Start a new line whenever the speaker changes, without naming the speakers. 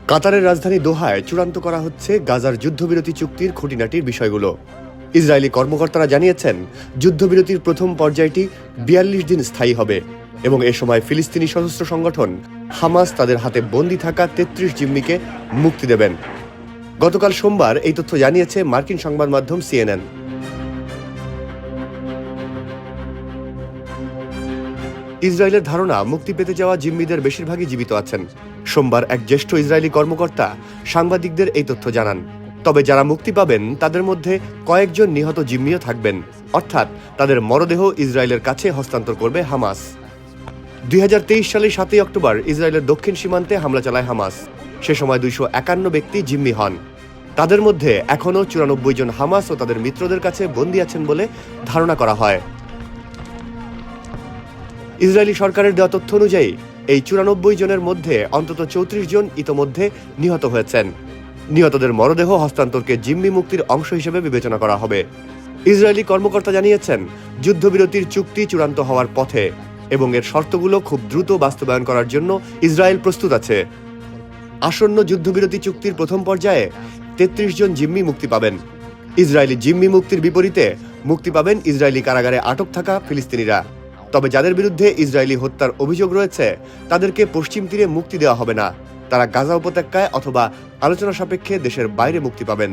কাতারের রাজধানী দোহায় চূড়ান্ত করা হচ্ছে গাজার যুদ্ধবিরতি চুক্তির খুঁটিনাটির বিষয়গুলো। ইসরায়েলি কর্মকর্তারা জানিয়েছেন, যুদ্ধবিরতির প্রথম পর্যায়টি ৪২ দিন স্থায়ী হবে এবং এ সময় ফিলিস্তিনি সশস্ত্র সংগঠন হামাস তাদের হাতে বন্দী থাকা ৩৩ জিম্মিকে মুক্তি দেবেন। গতকাল সোমবার এই তথ্য জানিয়েছে মার্কিন সংবাদ মাধ্যম CNN। ইসরায়েলের ধারণা, মুক্তি পেতে যাওয়া জিম্মিদের বেশিরভাগই জীবিত আছেন। সোমবার এক জ্যেষ্ঠ ইসরায়েলি কর্মকর্তা সাংবাদিকদের এই তথ্য জানান। তবে যারা মুক্তি পাবেন তাদের মধ্যে কয়েকজন নিহত জিম্মিও থাকবেন, অর্থাৎ তাদের মরদেহ ইসরায়েলের কাছে হস্তান্তর করবে হামাস। ২০২৩ সালের ৭ই অক্টোবর ইসরায়েলের দক্ষিণ সীমান্তে হামলা চালায় হামাস। সে সময় ২৫১ ব্যক্তি জিম্মি হন। তাদের মধ্যে এখনও ৯৪ জন হামাস ও তাদের মিত্রদের কাছে বন্দী আছেন বলে ধারণা করা হয়। ইসরায়েলি সরকারের দেওয়া তথ্য অনুযায়ী এই ৯৪ জনের মধ্যে অন্তত ৩৪ জন ইতোমধ্যে নিহত হয়েছেন। নিহতদের মরদেহ হস্তান্তরকে জিম্মি মুক্তির অংশ হিসেবে বিবেচনা করা হবে। ইসরায়েলি কর্মকর্তা জানিয়েছেন, যুদ্ধবিরতির চুক্তি চূড়ান্ত হওয়ার পথে এবং এর শর্তগুলো খুব দ্রুত বাস্তবায়ন করার জন্য ইসরায়েল প্রস্তুত আছে। আসন্ন যুদ্ধবিরতি চুক্তির প্রথম পর্যায়ে ৩৩ জন জিম্মি মুক্তি পাবেন। ইসরায়েলি জিম্মি মুক্তির বিপরীতে মুক্তি পাবেন ইসরায়েলি কারাগারে আটক থাকা ফিলিস্তিনিরা। তবে যাদের বিরুদ্ধে ইসরায়েলি হত্যার অভিযোগ রয়েছে তাদেরকে পশ্চিম তীরে মুক্তি দেওয়া হবে না। তারা গাজা উপত্যকায় অথবা আলোচনা সাপেক্ষে দেশের বাইরে মুক্তি পাবেন।